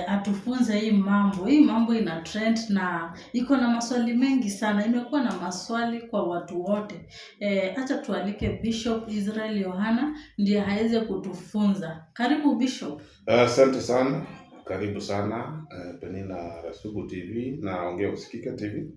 atufunze hii mambo. Hii mambo ina trend na iko na maswali mengi sana. Imekuwa na maswali kwa watu wote. Acha tualike Bishop Israel Yohana ndiye aweze kutufunza. Karibu Bishop. Asante sana. Karibu sana Penina Rasugu TV na Ongea Usikike TV.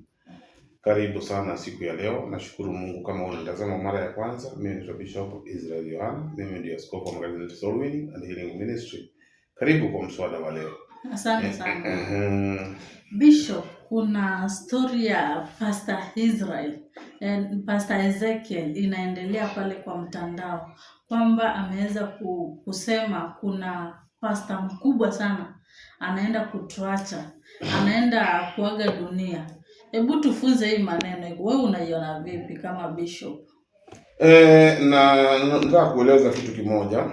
Karibu sana siku ya leo. Nashukuru Mungu kama unatazama mara ya kwanza. Mimi ni Bishop Israel Yohana. Mimi ndiye askofu wa Magazeti Soul Winning and Healing Ministry. Karibu kwa mswada wa leo. Asante sana. Bishop, kuna story ya Pastor Israel and Pastor Ezekiel inaendelea pale kwa mtandao kwamba ameweza kusema kuna pastor mkubwa sana anaenda kutuacha, anaenda kuaga dunia. Hebu tufunze hii maneno. Wewe unaiona vipi kama Bishop? Nataka kueleza kitu kimoja.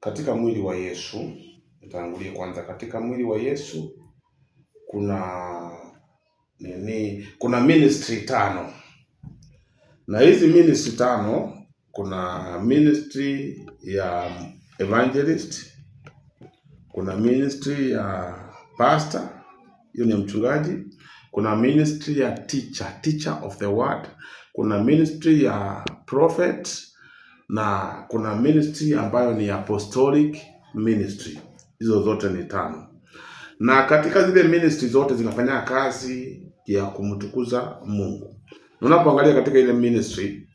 Katika mwili wa Yesu, nitangulie kwanza, katika mwili wa Yesu kuna ministry 5. Na hizi ministry 5, kuna ministry ya evangelist, kuna ministry ya pastor, hiyo ni mchungaji, kuna ministry ya teacher of the word, kuna ministry ya prophet, na kuna ministry ambayo ni apostolic ministry. Hizo zote ni 5. Na katika zile ministry zote zinafanya kazi ya kumtukuza Mungu. Unapoangalia katika ile ministry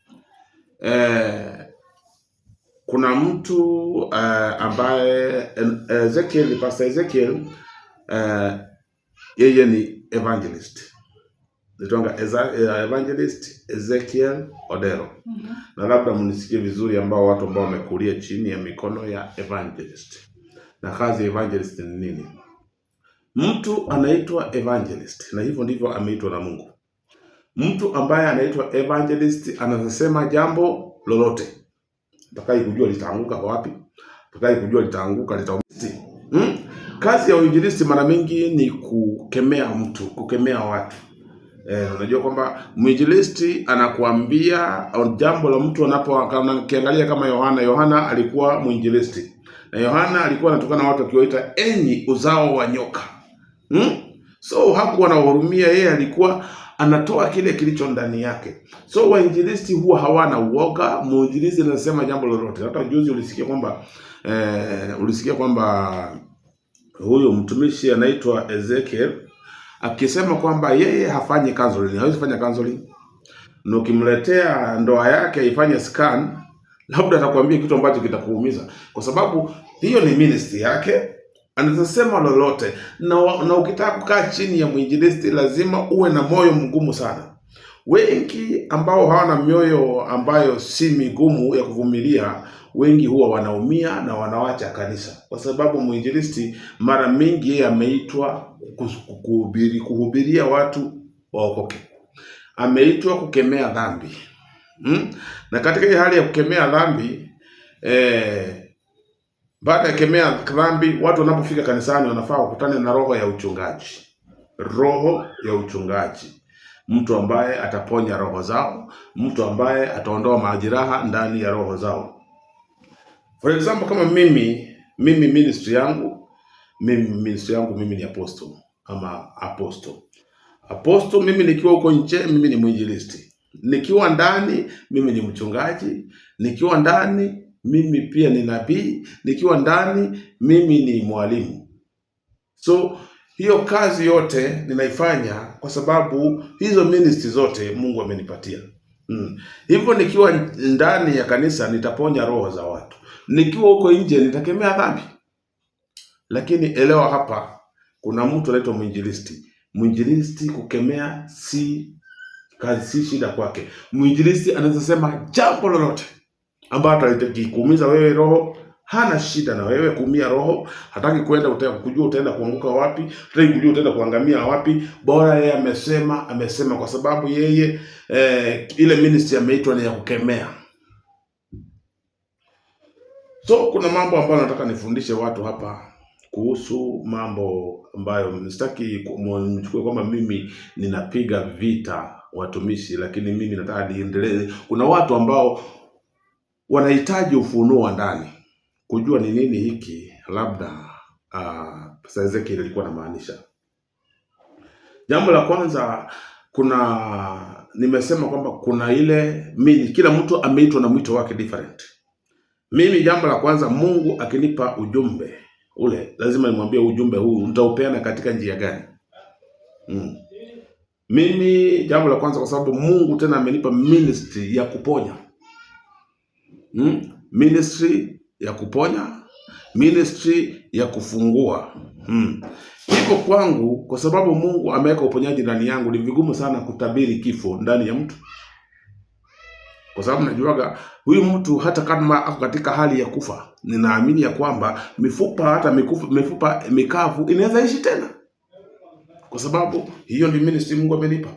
kuna mtu ambaye Pastor Ezekiel yeye ni evangelist. Nitonga evangelist Ezekiel Odero. Na labda mnisikie vizuri watu ambao wamekulia chini ya mikono ya evangelist. Na kazi ya evangelist ni nini? Mtu anaitwa evangelist, na hivyo ndivyo ameitwa na Mungu. Mtu ambaye anaitwa evangelist anasema jambo lolote. Utakai kujua litaanguka wapi? Utakai kujua litaanguka Kazi ya uinjilisti mara mingi ni kukemea mtu, kukemea watu. Unajua kwamba mwinjilisti anakuambia jambo la mtu anapoangalia kama Yohana alikuwa mwinjilisti. Na Yohana alikuwa anatokana na watu akiwaita enyi uzao wa nyoka. So hakuwa anahurumia, yeye alikuwa anatoa kile kilicho ndani yake. So wainjilisti huwa hawana uoga. Mwinjilisti anasema jambo lolote. Hata juzi ulisikia kwamba huyo mtumishi anaitwa Ezekiel akisema kwamba yeye hafanyi counseling, hawezi fanya counseling. Na ukimletea ndoa yake ifanye scan, labda atakwambia kitu ambacho kitakuumiza, kwa sababu hiyo ni ministry yake. Anasema lolote. Na ukitaka kukaa chini ya mwinjilisti lazima uwe na moyo mgumu sana. Wengi ambao hawana mioyo ambayo si migumu ya kuvumilia, wengi huwa wanaumia na wanawacha kanisa, kwa sababu mwinjilisti mara mingi yeye ameitwa kuhubiria watu waokoke. Ameitwa kukemea dhambi. Na katika hii hali ya kukemea dhambi, baada ya kukemea dhambi, watu wanapofika kanisani wanafaa kukutana na roho ya uchungaji. Roho ya uchungaji. Mtu ambaye ataponya roho zao, mtu ambaye ataondoa majeraha ndani ya roho zao. For example, kama mimi ministry yangu ni apostle ama apostle. Mimi nikiwa huko nje, mimi ni mwinjilisti. Nikiwa ndani, mimi ni mchungaji. Nikiwa ndani, mimi pia ni nabii. Nikiwa ndani, mimi ni mwalimu. So hiyo kazi yote ninaifanya kwa sababu hizo ministry zote Mungu amenipatia. Hivyo nikiwa ndani ya kanisa nitaponya roho za watu. Nikiwa huko nje nitakemea dhambi. Lakini elewa hapa, kuna mtu anaitwa mwinjilisti. Mwinjilisti kukemea si shida kwake. Mwinjilisti anaweza sema jambo lolote ambalo litakikuumiza wewe roho. Hana shida na wewe kuumia roho. Hataki kwenda kujua utaenda kuanguka wapi, hataki kujua utaenda kuangamia wapi. Bora yeye amesema kwa sababu yeye ile ministry ameitwa ni ya kukemea. So kuna mambo ambayo nataka nifundishe watu hapa kuhusu mambo ambayo msitaki mchukue kwamba mimi ninapiga vita watumishi, lakini mimi nataka niendelee. Kuna watu ambao wanahitaji ufunuo wa ndani. kujua ni nini hiki labda Pastor Ezekiel alikuwa anamaanisha. Jambo la kwanza, nimesema kwamba kuna ile kila mtu ameitwa na mwito wake different. Mimi jambo la kwanza, Mungu akinipa ujumbe ule, lazima nimwambie ujumbe huu nitaupeana katika njia gani. Mimi jambo la kwanza, kwa sababu Mungu tena amenipa ministry ya kuponya. Ministry ya kuponya, ministry ya kufungua. Iko kwangu kwa sababu Mungu ameweka uponyaji ndani yangu. Ni vigumu sana kutabiri kifo ndani ya mtu, kwa sababu najuaga huyu mtu hata kama ako katika hali ya kufa, ninaamini ya kwamba mifupa mikavu inaweza ishi tena, kwa sababu hiyo ni ministry Mungu amenipa.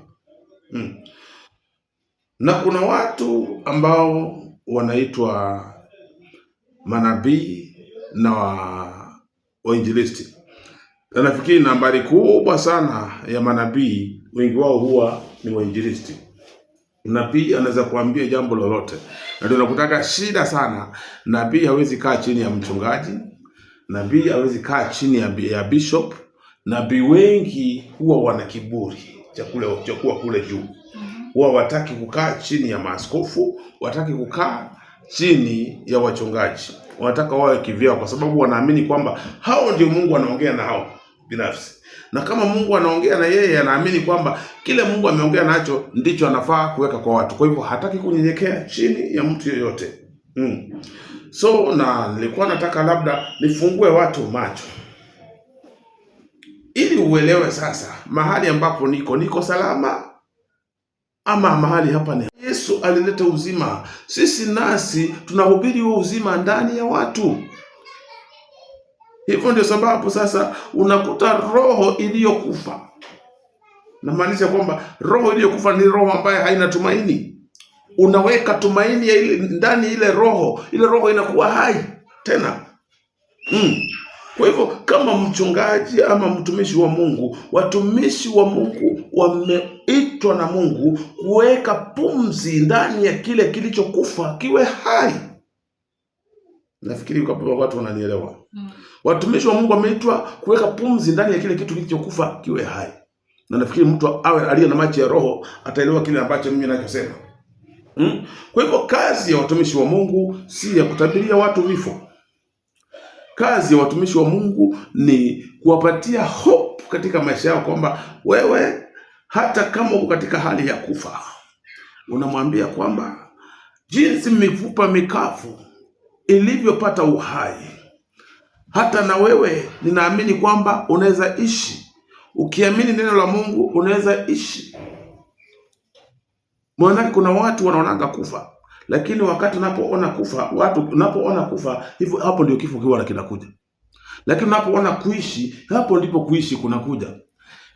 Na kuna watu ambao wanaitwa manabii na wainjilisti. Na nafikiri nambari kubwa sana ya manabii, wengi wao huwa ni wainjilisti. Nabii anaweza kuambia jambo lolote, na ndio nakutaka shida sana. Nabii hawezi kaa chini ya mchungaji, nabii hawezi kaa chini ya bishop. Nabii wengi huwa wana kiburi cha kuwa kule juu. Huwa wataki kukaa chini ya maaskofu, wataki kukaa chini ya wachungaji. Wanataka wawe kivyao, kwa sababu wanaamini kwamba hao ndio Mungu anaongea na hao binafsi. Na kama Mungu anaongea na yeye, anaamini kwamba kile Mungu ameongea nacho ndicho anafaa kuweka kwa watu. Kwa hivyo hataki kunyenyekea chini ya mtu yeyote. So na nilikuwa nataka labda nifungue watu macho, ili uelewe sasa mahali ambapo niko salama, ama mahali hapa ni Yesu alileta uzima. Sisi nasi tunahubiri huo uzima ndani ya watu. Hivyo ndio sababu sasa unakuta roho iliyokufa. Namaanisha kwamba roho iliyokufa ni roho ambayo haina tumaini. Unaweka tumaini ya ndani ile roho inakuwa hai tena. Kwa hivyo kama mchungaji ama mtumishi wa Mungu, watumishi wa Mungu wameitwa na Mungu kuweka pumzi ndani ya kile kilichokufa kiwe hai. Nafikiri kwa watu wananielewa. Watumishi wa Mungu wameitwa kuweka pumzi ndani ya kile kitu kilichokufa kiwe hai. Na nafikiri mtu awe aliye na macho ya roho ataelewa kile ambacho mimi ninachosema. Kwa hivyo kazi ya watumishi wa Mungu si ya kutabiria watu vifo. Kazi ya watumishi wa Mungu ni kuwapatia hope katika maisha yao, kwamba wewe hata kama uko katika hali ya kufa, unamwambia kwamba jinsi mifupa mikavu ilivyopata uhai, hata na wewe ninaamini kwamba unaweza ishi. Ukiamini neno la Mungu unaweza ishi. Maana kuna watu wanaonanga kufa, lakini wakati unapoona kufa hivyo, hapo ndio kifo kiwa kinakuja. Lakini unapoona kuishi, hapo ndipo kuishi kunakuja.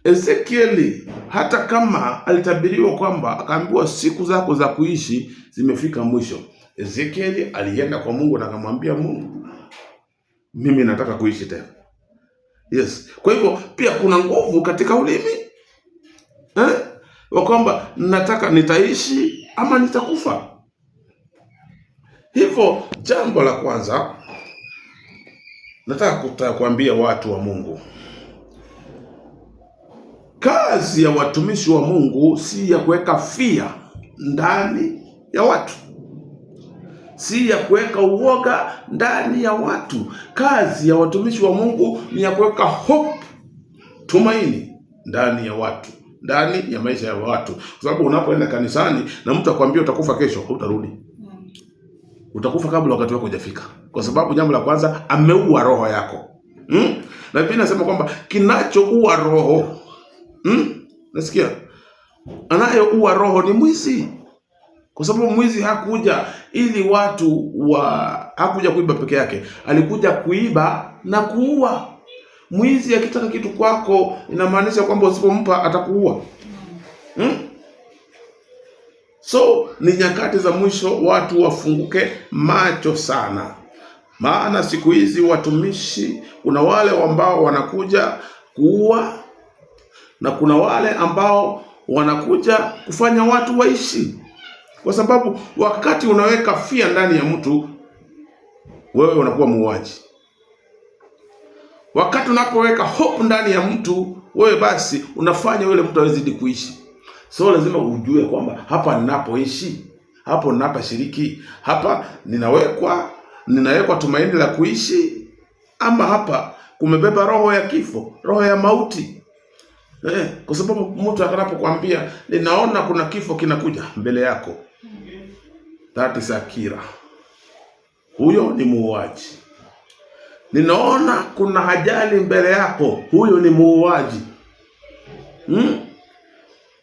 Ezekieli hata kama alitabiriwa kwamba akaambiwa siku zako za kuishi zimefika mwisho, Ezekieli alienda kwa Mungu na akamwambia Mungu, mimi nataka kuishi tena. Yes. Kwa hivyo pia kuna nguvu katika ulimi. Wa kwamba nitaishi ama nitakufa. Hivyo jambo la kwanza nataka kuambia watu wa Mungu, kazi ya watumishi wa Mungu si ya kuweka fear ndani ya watu, si ya kuweka uoga ndani ya watu. Kazi ya watumishi wa Mungu ni ya kuweka hope, tumaini ndani ya watu, ndani ya maisha ya watu. Kwa sababu unapoenda kanisani na mtu akwambia utakufa kesho, hutarudi. Utakufa kabla wakati wako hujafika, kwa sababu jambo la kwanza ameua roho yako. Na pia nasema kwamba kinachoua roho, nasikia, anayeua roho ni mwizi. Kwa sababu mwizi hakuja ili hakuja kuiba peke yake, alikuja kuiba na kuua. Mwizi akitaka kitu kwako, inamaanisha kwamba usipompa atakuua. So ni nyakati za mwisho, watu wafunguke macho sana. Maana siku hizi watumishi, kuna wale ambao wanakuja kuua na kuna wale ambao wanakuja kufanya watu waishi. Kwa sababu wakati unaweka fear ndani ya mtu, wewe unakuwa muuaji. Wakati unapoweka hope ndani ya mtu, wewe basi unafanya yule mtu awezidi kuishi. So lazima ujue kwamba hapa ninapoishi, hapo ninaposhiriki, hapa ninawekwa tumaini la kuishi, ama hapa kumebeba roho ya kifo, roho ya mauti. Kwa sababu mtu atakapokuambia ninaona kuna kifo kinakuja mbele yako, that is akira. Huyo ni muuaji. Ninaona kuna ajali mbele yako, huyo ni muuaji.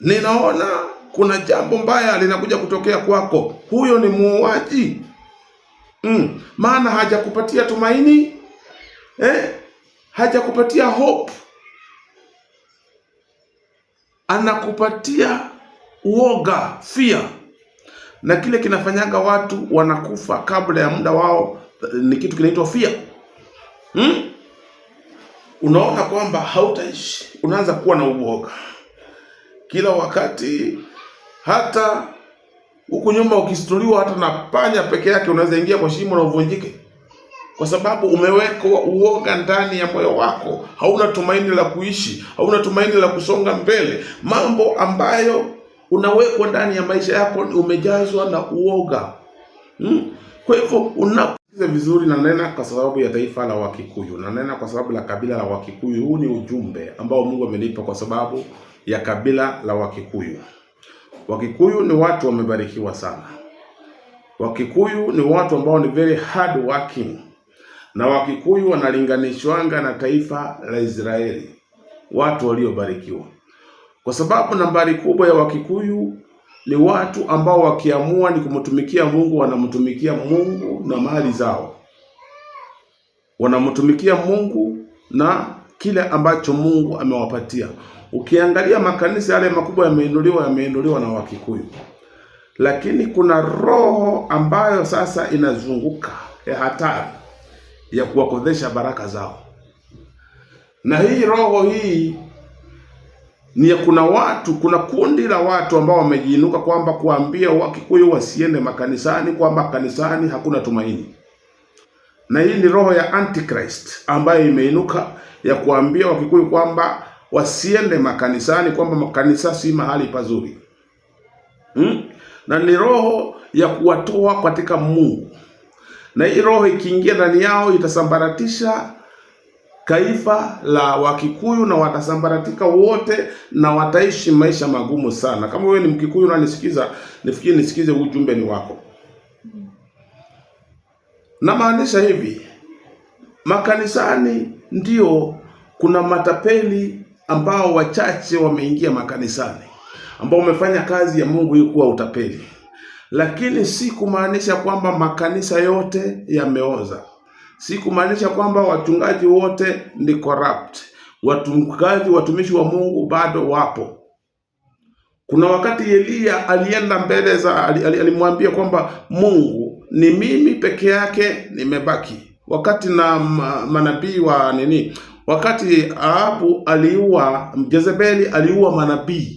Ninaona kuna jambo mbaya linakuja kutokea kwako, huyo ni muuaji. Maana hajakupatia tumaini, hajakupatia hope, anakupatia uoga, fear. Na kile kinafanyaga watu wanakufa kabla ya muda wao ni kitu kinaitwa fear. Unaona kwamba hautaishi, unaanza kuwa na uoga kila wakati. Hata huku nyuma ukistuliwa hata na panya peke yake unaweza ingia kwa shimo na uvunjike, kwa sababu umewekwa uoga ndani ya moyo wako. Hauna tumaini la kuishi, hauna tumaini la kusonga mbele. Mambo ambayo unawekwa ndani ya maisha yako umejazwa na uoga. Kwa hivyo unaposikiza vizuri, na nena kwa sababu ya taifa la Wakikuyu, na nena kwa sababu la kabila la Wakikuyu. Huu ni ujumbe ambao Mungu amenipa kwa sababu ya kabila la Wakikuyu. Wakikuyu ni watu wamebarikiwa sana. Wakikuyu ni watu ambao ni very hard working. Na Wakikuyu wanalinganishwanga na taifa la Israeli, watu waliobarikiwa. Kwa sababu nambari kubwa ya Wakikuyu ni watu ambao wakiamua ni kumtumikia Mungu, wanamtumikia Mungu na mali zao. Wanamtumikia Mungu na kile ambacho Mungu amewapatia. Ukiangalia makanisa yale makubwa yameinuliwa na Wakikuyu. Lakini kuna roho ambayo sasa inazunguka ya hatari ya kuwakodesha baraka zao. Na hii roho hii ni kuna kundi la watu ambao wamejiinuka kwamba kuambia Wakikuyu wasiende makanisani, kwamba kanisani hakuna tumaini. Na hii ni roho ya Antichrist ambayo imeinuka ya kuambia Wakikuyu kwamba wasiende makanisani, kwamba makanisa si mahali pazuri. Na ni roho ya kuwatoa katika Mungu. Na hii roho ikiingia ndani yao itasambaratisha taifa la Wakikuyu, na watasambaratika wote, na wataishi maisha magumu sana. Kama wewe ni Mkikuyu na nisikize ujumbe ni wako. Na maanisha hivi, makanisani ndio kuna matapeli ambao wachache wameingia makanisani, ambao wamefanya kazi ya Mungu hii kuwa utapeli. Lakini si kumaanisha kwamba makanisa yote yameoza. Si kumaanisha kwamba wachungaji wote ni corrupt. Watumishi wa Mungu bado wapo. Kuna wakati Elia alienda mbele alimwambia kwamba Mungu, ni mimi peke yake nimebaki. Wakati na manabii wakati Ahabu Jezebeli aliua manabii,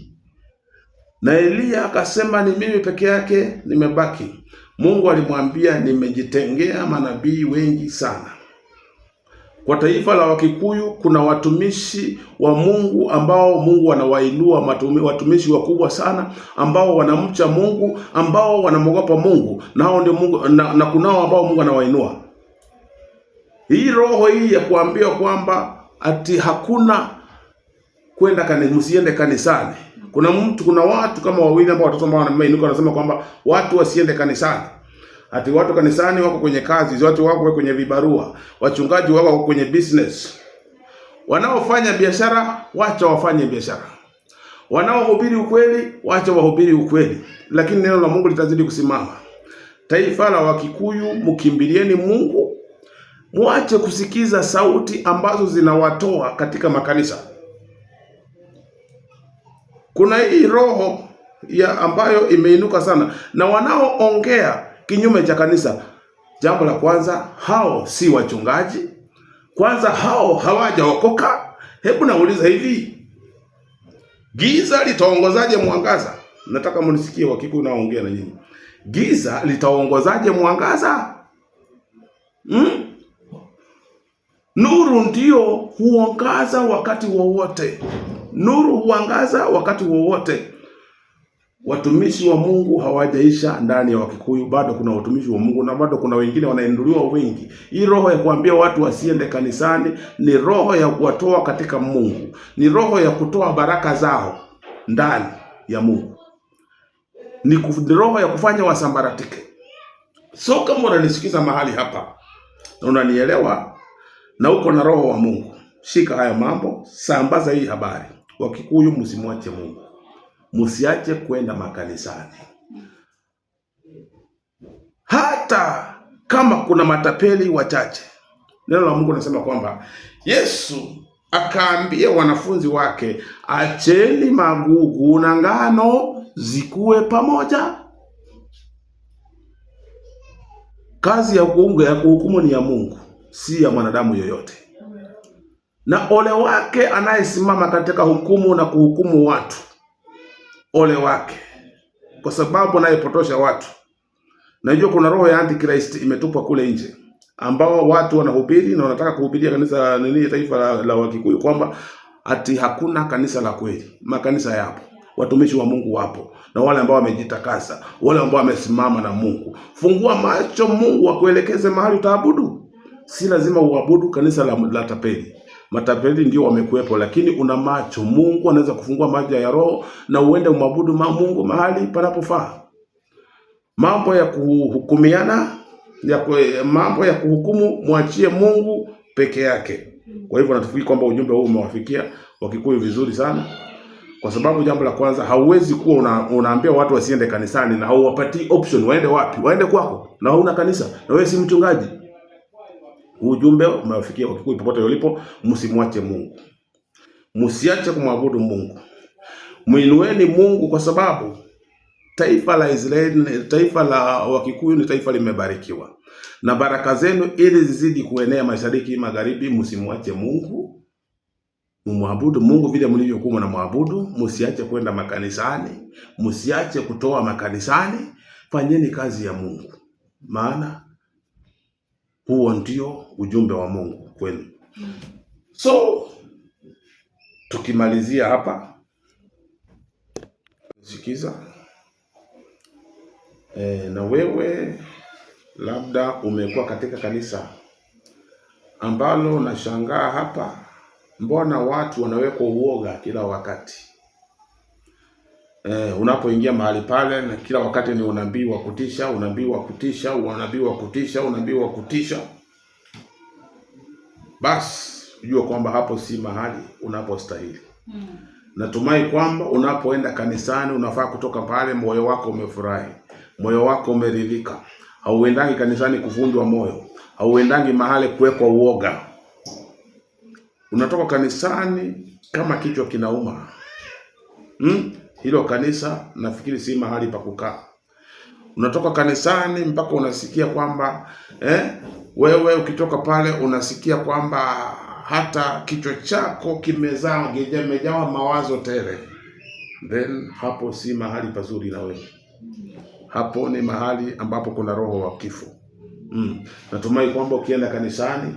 na Elia akasema ni mimi peke yake nimebaki. Mungu alimwambia nimejitengea manabii wengi sana. Kwa taifa la Wakikuyu kuna watumishi wa Mungu ambao Mungu anawainua, watumishi wakubwa sana ambao wanamcha Mungu, ambao wanamwogopa Mungu, na hao ndio Mungu, na kunao ambao Mungu anawainua. Hii roho hii ya kuambia kwamba ati hakuna msiende kanisani. Kuna watu kama wawili ambao watoto ambao wanainuka wanasema kwamba watu wasiende kanisani. Ati watu kanisani wako kwenye kazi, watu wako kwenye vibarua, wachungaji wako kwenye business. Wanaofanya biashara wacha wafanye biashara. Wanaohubiri ukweli wacha wahubiri ukweli. Lakini neno la Mungu litazidi kusimama. Taifa la Wakikuyu, mkimbilieni Mungu. Muache kusikiza sauti ambazo zinawatoa katika makanisa. Kuna hii roho ambayo imeinuka sana, na wanaoongea kinyume cha kanisa. Jambo la kwanza, hao si wachungaji. Kwanza hao hawajaokoka. Hebu nauliza hivi, giza litaongozaje mwangaza? Nataka mnisikie Wakikuyu naongea na nyinyi. Giza litaongozaje mwangaza? Nuru ndio huangaza wakati wowote. Nuru huangaza wakati wowote. Watumishi wa Mungu hawajaisha ndani ya Wakikuyu, bado kuna watumishi wa Mungu na bado kuna wengine wanainuliwa wengi. Hii roho ya kuambia watu wasiende kanisani ni roho ya kuwatoa katika Mungu. Ni roho ya kutoa baraka zao ndani ya Mungu. Ni roho ya kufanya wasambaratike. So kama unanisikiza mahali hapa na unanielewa na uko na roho wa Mungu, shika haya mambo, sambaza hii habari. Wakikuyu, msimwache Mungu. Msiache kwenda makanisani. Hata kama kuna matapeli wachache. Neno la Mungu linasema kwamba Yesu akaambia wanafunzi wake, acheni magugu na ngano zikue pamoja. Kazi ya kuhukumu ni ya Mungu, si ya mwanadamu yoyote. Na ole wake anayesimama katika hukumu na kuhukumu watu. Ole wake, kwa sababu anayepotosha watu. Najua kuna roho ya Antichrist imetupwa kule nje, ambao watu wanahubiri na wanataka kuhubiria kanisa taifa la Wakikuyu kwamba ati hakuna kanisa la kweli. Makanisa yapo, watumishi wa Mungu wapo, na wale ambao wamejitakasa, wale ambao wamesimama na Mungu. Fungua macho, Mungu akuelekeze mahali utaabudu. Si lazima uabudu kanisa la tapeli. Matapeli ndio wamekuepo, lakini una macho. Mungu anaweza kufungua macho ya roho na uende umwabudu Mungu mahali panapofaa. Mambo ya kuhukumiana, mambo ya kuhukumu, mwachie Mungu peke yake. Kwa hivyo natufikiri kwamba ujumbe huu umewafikia Wakikuyu vizuri sana. Kwa sababu jambo la kwanza, hauwezi kuwa unaambia watu wasiende kanisani na hauwapatii option waende wapi? Waende kwako na hauna kanisa na wewe si mchungaji. Ujumbe umewafikia Wakikuyu popote ulipo, msimwache Mungu. Msiache kumwabudu Mungu. Muinueni Mungu, kwa sababu taifa la Israeli, taifa la Wakikuyu ni taifa limebarikiwa. Na baraka zenu ili zizidi kuenea mashariki, magharibi, msimwache Mungu. Mumwabudu Mungu vile mlivyokuwa mnamwabudu. Msiache kwenda makanisani, msiache kutoa makanisani. Fanyeni kazi ya Mungu. Maana huo ndio ujumbe wa Mungu kwenu. So tukimalizia hapa, sikiza, na wewe labda umekuwa katika kanisa ambalo nashangaa hapa, mbona watu wanawekwa uoga kila wakati. Unapoingia mahali pale na kila wakati ni unabii wa kutisha, unabii wa kutisha, unabii wa kutisha, unabii wa kutisha. Basi jua kwamba hapo si mahali unapostahili. Natumai kwamba unapoenda kanisani unafaa kutoka pale moyo wako umefurahi, moyo wako umeridhika. Hauendangi kanisani kuvunjwa moyo, hauendangi mahali kuwekwa uoga. Unatoka kanisani kama kichwa kinauma. Hilo kanisa nafikiri si mahali pa kukaa. Unatoka kanisani mpaka unasikia kwamba wewe ukitoka pale unasikia kwamba hata kichwa chako kimejawa mawazo tele. Then hapo si mahali pazuri na wewe. Hapo ni mahali ambapo kuna roho wa kifo. Natumai kwamba ukienda kanisani,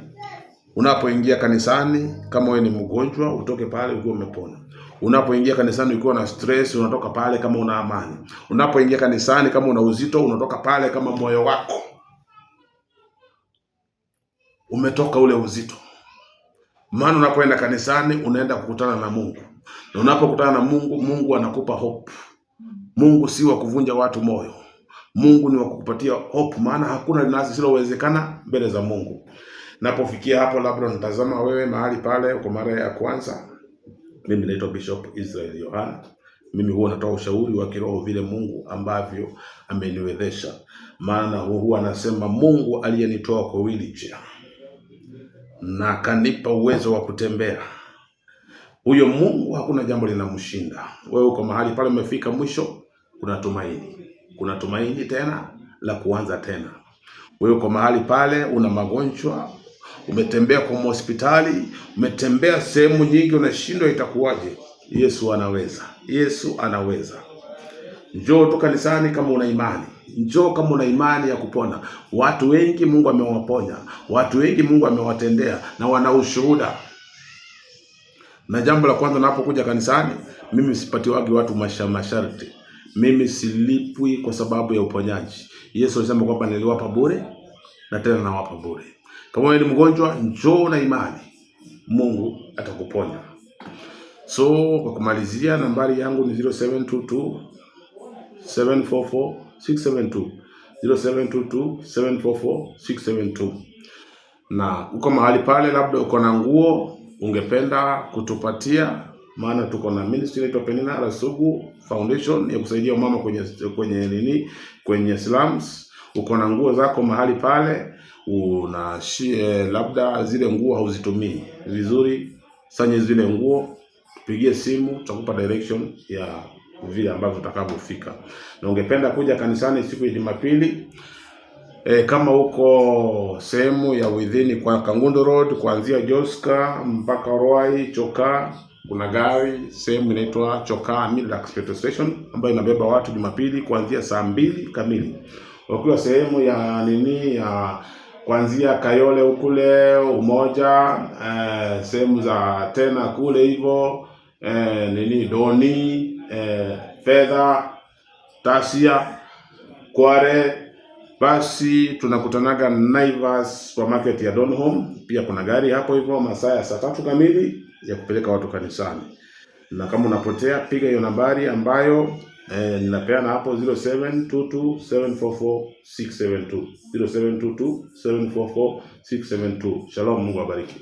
unapoingia kanisani kama wewe ni mgonjwa, utoke pale ukiwa umepona. Unapoingia kanisani ukiwa na stress, unatoka pale kama una amani. Unapoingia kanisani kama una uzito, unatoka pale kama moyo wako umetoka ule uzito. Maana unapoenda kanisani unaenda kukutana na Mungu. Na unapokutana na Mungu, Mungu anakupa hope. Mungu si wa kuvunja watu moyo. Mungu ni wa kukupatia hope, maana hakuna linalowezekana mbele za Mungu. Napofikia hapo, labda nitazama wewe mahali pale kwa mara ya kwanza. Mimi naitwa Bishop Israel Yohana. Mimi huwa natoa ushauri wa kiroho vile Mungu ambavyo ameniwezesha. Maana huwa anasema Mungu aliyenitoa kwa wheelchair na akanipa uwezo wa kutembea, huyo Mungu hakuna jambo linamshinda. Wewe uko mahali pale umefika mwisho, kuna tumaini. Kuna tumaini tena la kuanza tena. Wewe uko mahali pale una magonjwa, umetembea kwa hospitali, umetembea sehemu nyingi, unashindwa itakuwaje. Yesu anaweza. Yesu anaweza. Njoo tu kanisani kama una imani. Njoo kama una imani ya kupona. Watu wengi Mungu amewaponya. Watu wengi Mungu amewatendea na wana ushuhuda. Na jambo la kwanza, napokuja kanisani, mimi sipatiwagi watu masharti. Mimi silipwi kwa sababu ya uponyaji. Yesu alisema kwamba niliwapa bure na tena nawapa bure. Kama wewe ni mgonjwa, njoo na imani, Mungu atakuponya. So kwa kumalizia, nambari yangu ni 0722 744 672, 0722 744 672. Na uko mahali pale, labda uko na nguo ungependa kutupatia, maana tuko na ministry inaitwa Penina Rasugu Foundation ya kusaidia mama kwenye slums. Uko na nguo zako mahali pale, labda zile nguo hauzitumii vizuri, sanye zile nguo, tupigie simu, tutakupa direction ya vile ambavyo utakavyofika. Na ungependa kuja kanisani siku ya Jumapili, kama uko sehemu ya within kwa Kangundo Road, kuanzia Joska mpaka Ruai Chokaa, kuna gari sehemu inaitwa Chokaa Middle Petrol Station ambayo inabeba watu Jumapili kuanzia saa 2 kamili. Ukiwa sehemu ya kuanzia Kayole ukule Umoja, sehemu za tena kule hivyo Doni, Fedha, Tasia, Kware, basi tunakutanaga Naivas Supermarket ya Donholm. Pia kuna gari hapo hivyo masaa ya saa 3 kamili ya kupeleka watu kanisani. Na kama unapotea, piga hiyo nambari ambayo ninapeana hapo, 0722 744 672, 0722 744 672. Shalom, Mungu awabariki.